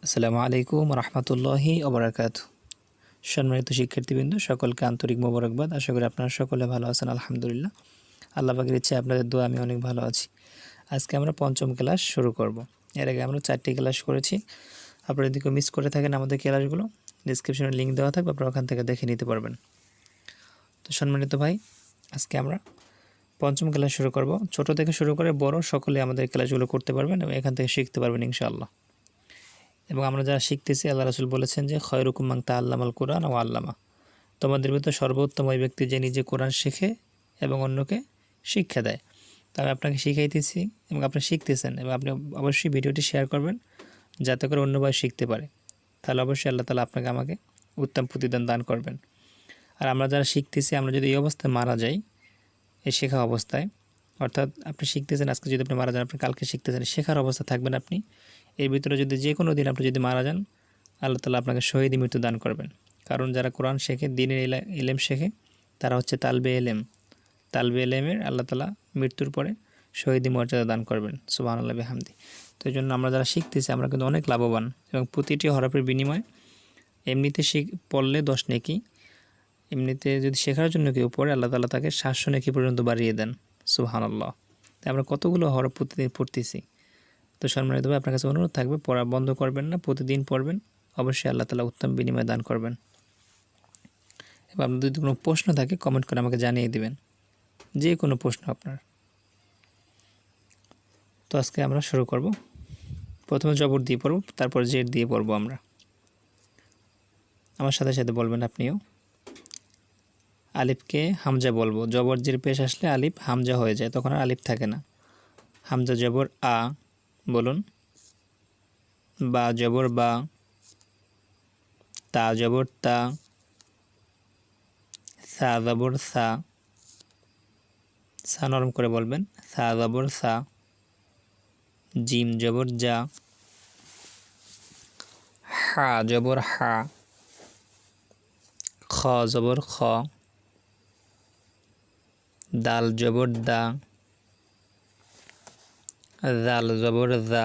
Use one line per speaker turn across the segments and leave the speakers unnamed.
আসসালামু আলাইকুম রহমতুল্লাহি ওবরাকাতু। সম্মানিত শিক্ষার্থীবৃন্দ, সকলকে আন্তরিক মোবারকবাদ। আশা করি আপনারা সকলে ভালো আছেন। আলহামদুলিল্লাহ, আল্লাহ পাকের ইচ্ছে আপনাদের দোয়া আমি অনেক ভালো আছি। আজকে আমরা পঞ্চম ক্লাস শুরু করব। এর আগে আমরা 4টি ক্লাস করেছি। আপনারা যদি কেউ মিস করে থাকেন আমাদের ক্লাসগুলো, ডিসক্রিপশনে লিঙ্ক দেওয়া থাকবে, আপনারা ওখান থেকে দেখে নিতে পারবেন। তো সম্মানিত ভাই, আজকে আমরা পঞ্চম ক্লাস শুরু করব। ছোট থেকে শুরু করে বড় সকলে আমাদের ক্লাসগুলো করতে পারবেন এবং এখান থেকে শিখতে পারবেন ইনশাআল্লাহ। এবং আমরা যারা শিখতেছি, আল্লাহ রাসূল বলেছেন যে খয়রুকুম মান তাআল্লামাল কুরআন ওয়া আল্লামা, তোমাদের ভিতর সর্বোত্তম ওই ব্যক্তি যে নিজে কোরআন শেখে এবং অন্যকে শিক্ষা দেয়। তো আমি আপনাকে শিখাইতেছি এবং আপনি শিখতেছেন, এবং আপনি অবশ্যই ভিডিওটি শেয়ার করবেন যাতে করে অন্য ভাই শিখতে পারে। তাহলে অবশ্যই আল্লাহ তাআলা আপনাকে আমাকে উত্তম প্রতিদান দান করবেন। আর আমরা যারা শিখতেছি, আমরা যদি এই অবস্থায় মারা যাই, এই শেখা অবস্থায়, অর্থাৎ আপনি শিখতেছেন, আজকে যদি আপনি মারা যান, আপনি কালকে শিখতেছেন, শেখার অবস্থা থাকবেন আপনি। এর ভিতরে যদি যে কোনো দিন আপনি যদি মারা যান, আল্লাহ তাআলা আপনাকে শহীদি মৃত্যু দান করবেন। কারণ যারা কোরআন শেখে, দ্বীনের ইলম শেখে, তারা হচ্ছে তালবে ইলম। তালবে ইলমের আল্লাহ তাআলা মৃত্যুর পরে শহীদি মর্যাদা দান করবেন। সুবহানাল্লাহ বিহামদি। তো এই জন্য আমরা যারা শিখতেছি, আমরা কিন্তু অনেক লাভবান, এবং প্রতিটি হরফের বিনিময়ে এমনিতে পড়লে 10 নেকি, এমনিতে যদি শেখার জন্য কেউ পড়ে, আল্লাহ তাআলা তাকে 700 নেকি পর্যন্ত বাড়িয়ে দেন। সুবহানাল্লাহ। তাই আমরা কতগুলো হরফ প্রতিদিন পড়তেছি। তো সম্মানিত ভাই, আপনার কাছে অনুরোধ থাকবে, পড়া বন্ধ করবেন না, প্রতিদিন পড়বেন। অবশ্যই আল্লাহ তাআলা উত্তম বিনিময় দান করবেন। এবং আপনার যদি কোনো প্রশ্ন থাকে, কমেন্ট করে আমাকে জানিয়ে দিবেন, যে কোনো প্রশ্ন আপনার। তো আজকে আমরা শুরু করব। প্রথমে জবর দিয়ে পড়ব, তারপর জের দিয়ে পড়ব আমরা। আমার সাথে সাথে বলবেন আপনিও। আলিফকে হামজা বলবো। জবর জের পেশ আসলে আলিফ হামজা হয়ে যায়, তখন আর আলিফ থাকে না। হামজা জবর আ বলুন। বা জবর বা। তা জবর তা। সা জবর সা। সা নরম করে বলবেন। সা জবর সা। জিম জবর জা। হা জবর হা। খ জবর খ। দাল জবর দা। জাল জবর জা।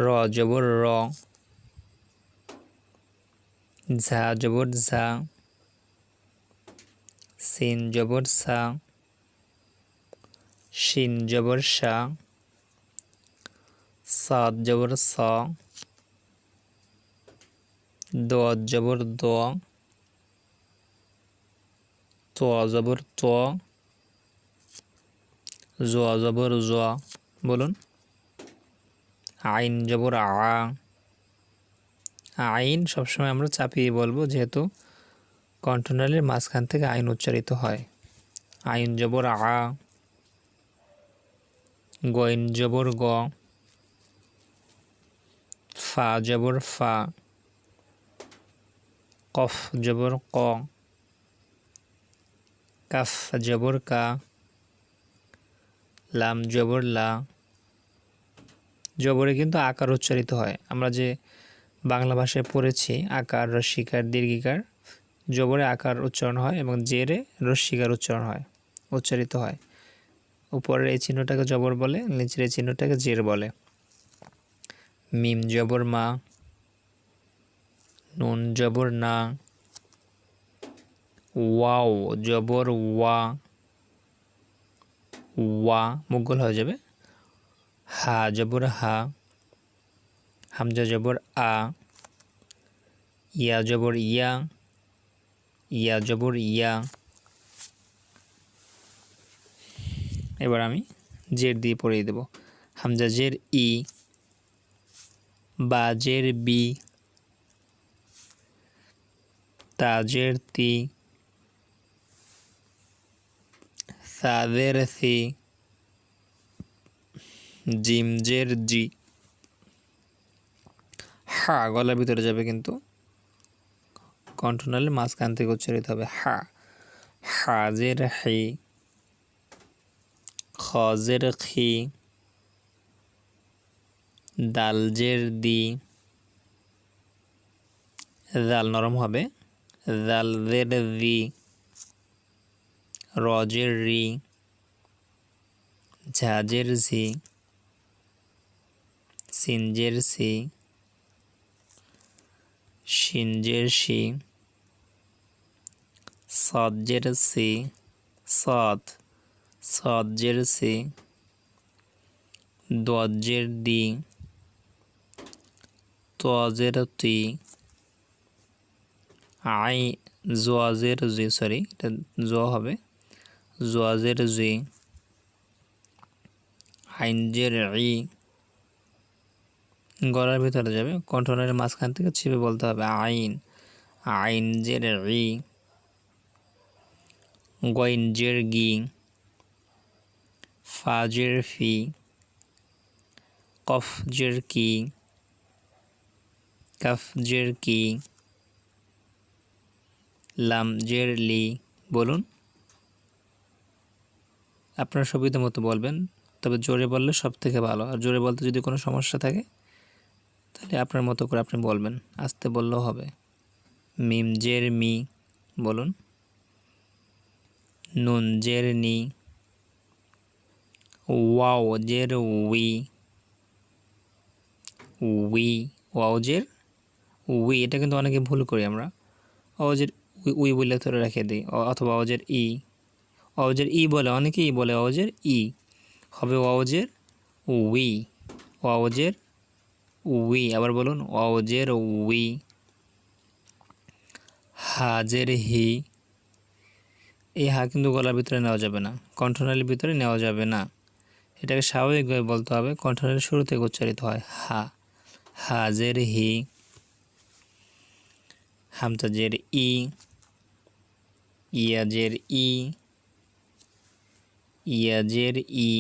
র জবর র। ঝা জবর ঝা। সিন জবর সা। শিন জবর শা। সাদ জবর সা। দ জবর দ। ত জবর ত। জ জবর জ বলুন। আইন জবর আ। আইন সবসময় আমরা চাপিয়ে বলবো, যেহেতু কণ্ঠনালীর মাঝখান থেকে আইন উচ্চারিত হয়। আইন জবর আ। গইন জবর গ। ফা জবর ফা। কফ জবর ক। কাফ জবর কা। লাম জবর লা। জবরে কিন্তু আকার উচ্চারিত হয়। আমরা যে বাংলা ভাষায় পড়েছি, আকার, রস্বীকার, দীর্ঘিকার, জবরে আকার উচ্চারণ হয় এবং জেরে রস্বীকার উচ্চারিত হয়। উপরের এই চিহ্নটাকে জবর বলে, নিচের এই চিহ্নটাকে জের বলে। মিম জবর মা। নুন জবর না। ওয়াও জবর ওয়া। ওয়া মুখ গোল হয়ে যাবে। হা জবর হা। হামজা জবর আ। ইয়া জবর ইয়া। ইয়া জবর ইয়া। এবার আমি জের দিয়ে পড়িয়ে দেব। হামজা জের ই। বা জের বি। তা জের তি। সা জের সি। জিম জের জি। হা গলার ভিতরে যাবে, কিন্তু কণ্ঠনালীর মাঝখান থেকে উচ্চারিত হবে। হা। হা জের হি। খ জের খি। দাল জের দি। জাল নরম হবে। জাল জের জি। র জের রি। ঝা জের ঝি। সিনজের সি, শিনজের শি, সজ্জের সি, সদ, সজ্জের সি, দজ্জের দি, তজের তি, আই, জোয়াজের জি, সরি এটা জ হবে, জোয়াজের জি, আইনজের ই, গলার ভিতরে যাবে, কণ্ঠনালীর মাঝখান থেকে চিপে বলতে হবে আইন, আইনজের ই, গইনজের গি, ফাজের ফি, কফজের কি, কাফজের কি, লামজের লি। বলুন, আপনার সুবিধা মতো বলবেন, তবে জোরে বললে সব থেকে ভালো। আর জোরে বলতে যদি কোনো সমস্যা থাকে তাহলে আপনার মতো করে আপনি বলবেন, আস্তে বললেও হবে। মিমজের মি, বলুন। নুনজের নি, ওয়াওজের উই, উই, ওয়াওজের উই, এটা কিন্তু অনেকে ভুল করি আমরা, ওয়াওজের উই বলে ধরে রেখে দিই, অথবা ওয়াওজের ই, ওয়াওজের ই বলে, অনেকেই বলে ওয়াওজের ই, হবে ওয়াওজের উই, ওয়াওজের উই। আবার বলুন, ওয়াওজের উই। হাজের হি, এই হা কিন্তু গলার ভিতরে নেওয়া যাবে না, কণ্ঠনালীর ভিতরে নেওয়া যাবে না, এটাকে স্বাভাবিকভাবে বলতে হবে, কণ্ঠনালীর শুরু থেকে উচ্চারিত হয় হা। হাজের হি, হামজাজের ই, ইয়াজের ই, ইয়াজের ই।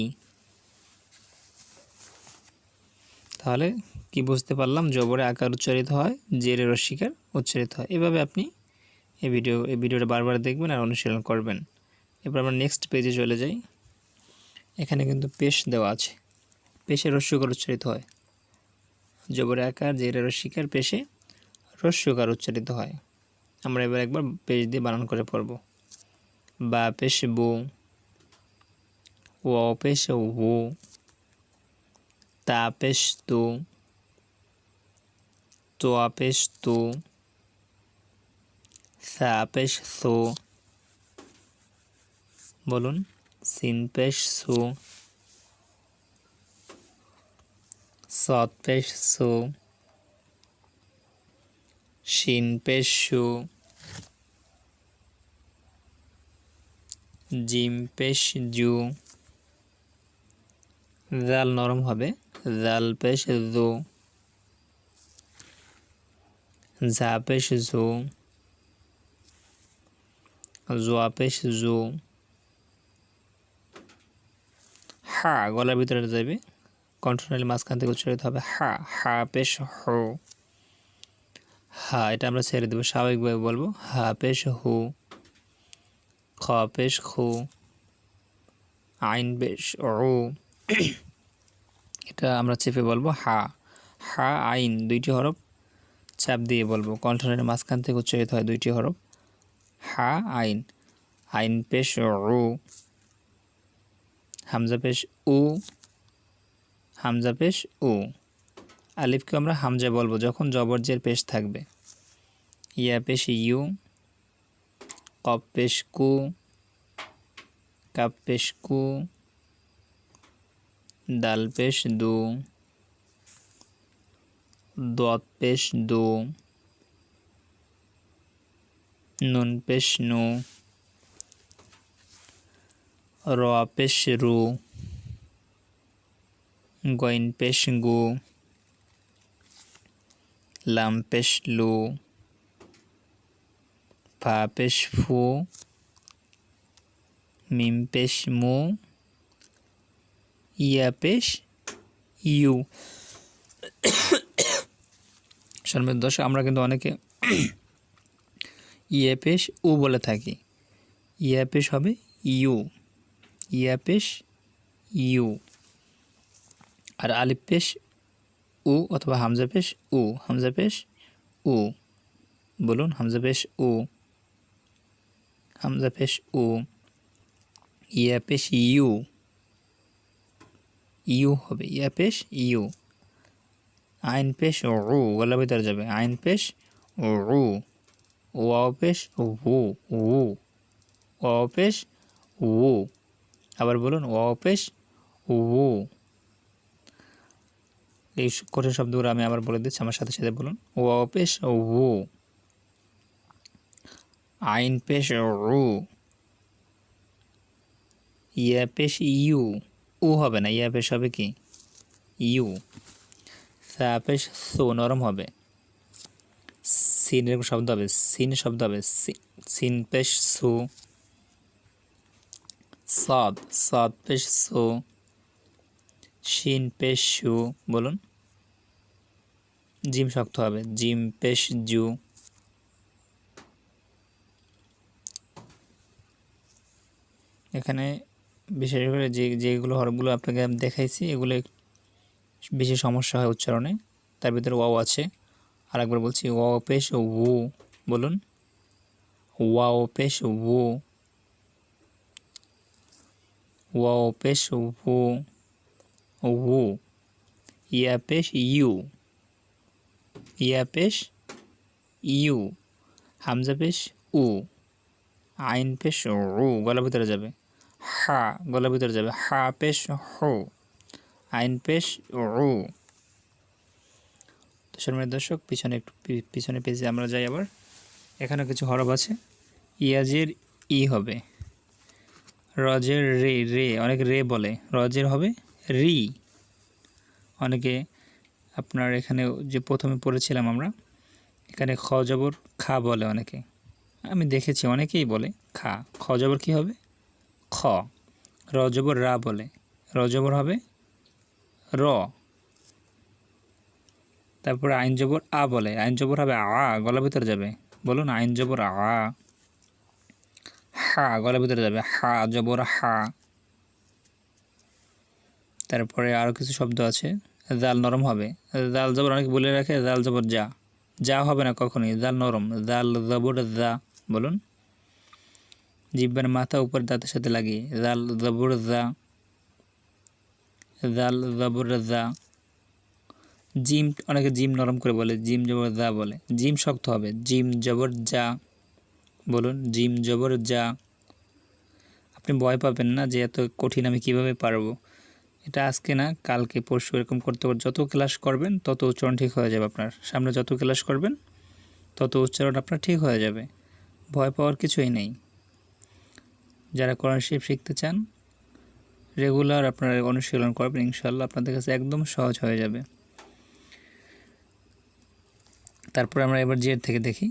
তাহলে কি বুঝতে পারলাম? জবরে আকার উচ্চারিত হয়, জেরে রস্বীকার উচ্চারিত হয়। এভাবে আপনি এই ভিডিওটা বারবার দেখবেন আর অনুশীলন করবেন। এবার আমরা নেক্সট পেজে চলে যাই। এখানে কিন্তু পেশ দেওয়া আছে, পেশে রস্যকার উচ্চারিত হয়, জবরে আকার জেরে রস্বীকার, পেশে রস্যকার উচ্চারিত হয়। আমরা এবার একবার পেশ দিয়ে বানান করে পড়ব। বা পেশ বু, ও পেশ হু, তা পেশ তু, তোয়া পেশ তু, সা পেশ সু। বলুন, সিন পেশ সু, সৎ পেশ সু, শিন পেশ সু, জিম পেশ জু, জাল নরম হবে, জাল পেশ জু, ঝা পেশ জু, জোয়া পেশ জু। হা গলার ভিতরে যাবে, কণ্ঠনালীর মাঝখান থেকে উচ্চারিত হবে হা। হা পেশ হু, হা এটা আমরা ছেড়ে দেবো, স্বাভাবিকভাবে বলবো হা পেশ হু। খ পেশ খু, আইন পেশ উ, এটা আমরা চেপে বলবো হা। হা আইন, দুইটি হরফ চাপ দিয়ে বলবো, কণ্ঠনালীর মাঝখান থেকে উচ্চারিত হয় দুইটি হরফ হা আইন। আইন পেশ উ, হামজা পেশ উ, হামজা পেশ উ। আলিফকে আমরা হামজা বলবো যখন জবরজের পেশ থাকবে। ইয়া পেশ ইউ, কপ পেশ কু, কাপ পেশ কু, দাল পেশ দু, দত পেশ দু, নুন পেশ নু, র পেশ রু, গইন পেশ গু, লাম পেশ লু, ফা পেশ ফু, মিম পেশ মু, ইয়া পেশ ইউ। সম্মানিত দর্শক, আমরা কিন্তু অনেকে ইয়া পেশ উ বলে থাকি, ইয়া পেশ হবে ইউ, ইয়া পেশ ইউ। আর আলিফ পেশ উ অথবা হামজা পেশ উ, হামজা পেশ উ। বলুন, হামজা পেশ উ, হামজা পেশ উ। ইয়া পেশ ইউ, ইউ হবে, ইয়া পেশ ইউ। আইন পেশ উ গলার ভিতরে যাবে, আইন পেশ উ, ওয়াও পেশ উ, উ, ওয়াও পেশ উ, আবার বলুন ওয়াও পেশ উ। এই কঠিন শব্দগুলো আমি আবার বলে দিচ্ছি, আমার সাথে সাথে বলুন। ওয়াও পেশ উ, আইন পেশ উ, ইয়া পেশ ইউ, উ হবে না, ইয়া পেশ হবে কি ইউ। সা পেশ সু, নরম হবে। সিন এরকম শব্দ হবে, সিন শব্দ হবে, সিন পেশ সু। সদ, সদ পেশ সু, শিন পেশ শু, বলুন। জিম শক্ত হবে, জিম পেশ জু। এখানে বিশেষ করে যেগুলো হরফগুলো আপনাকে আমি দেখাইছি এগুলো বেশি সমস্যা হয় উচ্চারণে, তার ভিতরে ওয়াও আছে। আরেকবার বলছি, ওয়াও পেশ উ, বলুন ওয়াও পেশ উ, ওয়াও পেশ উ, উ, ইয়া পেশ ইউ, ইয়া পেশ ইউ, হামজা পেশ উ, আইন পেশ উ গলার ভিতরে যাবে, হা গলার ভিতরে যাবে, হা পেশ হু, আইন পেশ উ। তো সম্মানিত দর্শক, পিছনে একটু পিছনে পেজে আমরা যাই আবার। এখানে কিছু হরফ আছে। ইয়াজের ই হবে, রজের রে, রে অনেকে রে বলে, রজের হবে রি। অনেকে আপনার এখানে যে প্রথমে পড়েছিলাম আমরা, এখানে খ জবর খা বলে অনেকে, আমি দেখেছি অনেকেই বলে খা। খ জবর কী হবে খ, র জবর রা বলে, র জবর হবে র। তারপরে আইন জবর আ বলে, আইন জবর হবে আ, গলার ভিতরে যাবে, বলুন আইন জবর আ। হা গলার ভিতরে যাবে, হা জবর হা। তারপরে আরও কিছু শব্দ আছে, জাল নরম হবে, জাল জবর অনেকে বলে রাখে জাল জবর যা, যা হবে না কখনোই, জাল নরম, জাল জবর যা, বলুন। জিব্বার মাথা উপর দাঁতের সাথে লাগিয়ে, জাল জবর যা, জাল জবর যা। জিম অনেকে জিম নরম করে বলে, জিম জবর যা বলে, জিম শক্ত হবে, জিম জবর যা, বলুন জিম জবর যা। আপনি ভয় পাবেন না যে এত কঠিন আমি কিভাবে পারবো, এটা আজকে না কালকে পরশু এরকম করতে করতে যত ক্লাস করবেন তত উচ্চারণ ঠিক হয়ে যাবে। আপনার সামনে যত ক্লাস করবেন তত উচ্চারণ আপনার ঠিক হয়ে যাবে, ভয় পাওয়ার কিছুই নেই। যারা কোরআন শরীফ শিখতে চান রেগুলার আপনারা অনুশীলন করবেন, ইনশাআল্লাহ আপনাদের কাছে একদম সহজ হয়ে যাবে। তারপর আমরা এবার জের থেকে দেখি।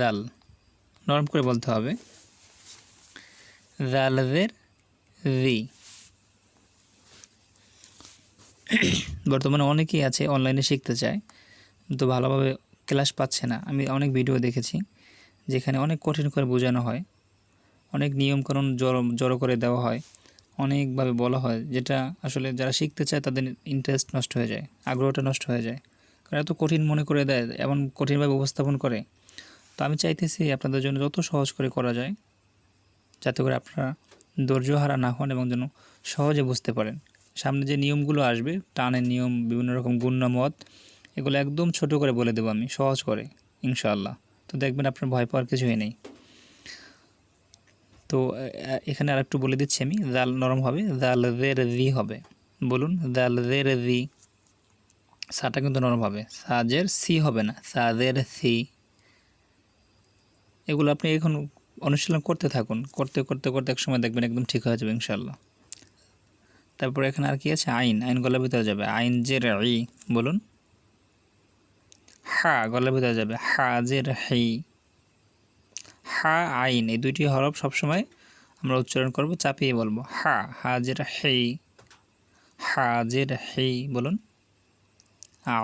জাল নরম করে বলতে হবে, জাল জের রি। বর্তমানে অনেকেই আছে অনলাইনে শিখতে চায় তো ভালোভাবে ক্লাস পাচ্ছে না। আমি অনেক ভিডিও দেখেছি যেখানে অনেক কঠিন করে বোঝানো হয়, অনেক নিয়মকানুন জড়ো করে দেওয়া হয়, অনেকভাবে বলা হয়, যেটা আসলে যারা শিখতে চায় তাদের ইন্টারেস্ট নষ্ট হয়ে যায়, আগ্রহটা নষ্ট হয়ে যায়, কারণ এত কঠিন মনে করে দেয়, এমন কঠিনভাবে উপস্থাপন করে। তো আমি চাইতেছি আপনাদের জন্য যত সহজ করে করা যায়, যাতে করে আপনারা ধৈর্যহারা না হন এবং যেন সহজে বুঝতে পারেন। সামনে যে নিয়মগুলো আসবে, টানের নিয়ম, বিভিন্ন রকম গুণনামত, এগুলো একদম ছোট করে বলে দেবো আমি, সহজ করে ইনশাআল্লাহ। তো দেখবেন আপনার ভয় পাওয়ার কিছুই নেই। তো এখানে আরেকটু বলে দিচ্ছি আমি, জাল নরম হবে, জাল জের রি হবে, বলুন জাল জের রি। সাটা কিন্তু নরম হবে, সাজের সি হবে না, সাজের সি। এগুলো আপনি এখন অনুশীলন করতে থাকুন, করতে করতে করতে এক সময় দেখবেন একদম ঠিক হয়ে যাবে ইনশাআল্লাহ। তারপর এখানে আর কি আছে, আইন, আইন গলার ভিতরে যাবে, আইন জের ই, বলুন। হা গলার ভিতরে যাবে, হা জের হি। হা আইন এই দুইটি হরফ সবসময় আমরা উচ্চারণ করব, চাপিয়ে বলবো, হা হাজের হি, হাজের হি, বলুন।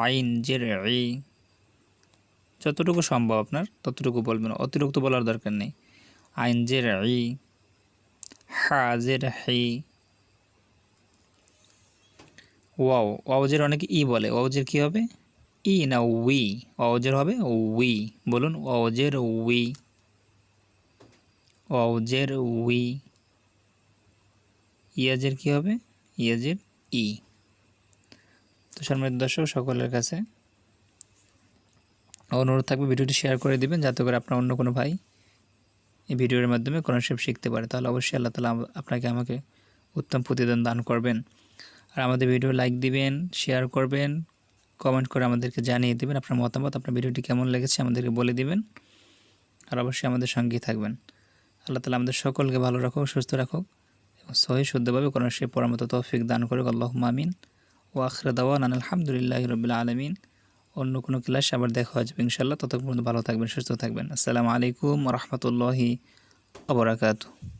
আইন জের ই, যতটুকু সম্ভব আপনার ততটুকু বলবেন, অতিরিক্ত বলার দরকার নেই। আইন জের ই, হাজের হি। ওয়াও, ওয়াওজের অনেকে ই বলে, ওয়াওজের কি হবে ই না উই, ওয়াওজের হবে উই, বলুন ওয়াওজের উই, ওয়াওজের উই। ইয়াজের কি হবে, ইয়াজের ই। তো সম্মানিত দর্শক, সকলের কাছে অনুরোধ থাকবে ভিডিওটি শেয়ার করে দিবেন, যাতে করে আপনার অন্য কোনো ভাই এই ভিডিওর মাধ্যমে কোরআন শরীফ শিখতে পারে। তাহলে অবশ্যই আল্লাহ তাআলা আপনাকে আমাকে উত্তম প্রতিদান দান করবেন। আর আমাদের ভিডিও লাইক দিবেন, শেয়ার করবেন, কমেন্ট করে আমাদেরকে জানিয়ে দেবেন আপনার মতামত, আপনার ভিডিওটি কেমন লেগেছে আমাদেরকে বলে দিবেন। আর অবশ্যই আমাদের সঙ্গেই থাকবেন। আল্লাহ তাআলা আমাদের সকলকে ভালো রাখুক, সুস্থ রাখুক এবং সহি শুদ্ধভাবে কোরআন শরীফ পড়ার মতো তৌফিক দান করুক। আল্লাহুম্মা আমিন। ওয়া আখিরু দাওয়ানা আলহামদুলিল্লাহি রাব্বিল আলামিন। অন্য কোনো ক্লাসে আবার দেখা হবে ইনশাআল্লাহ। ততক্ষণ পর্যন্ত ভালো থাকবেন, সুস্থ থাকবেন। আসসালামু আলাইকুম ওয়া রাহমাতুল্লাহি ওয়া বারাকাতুহু।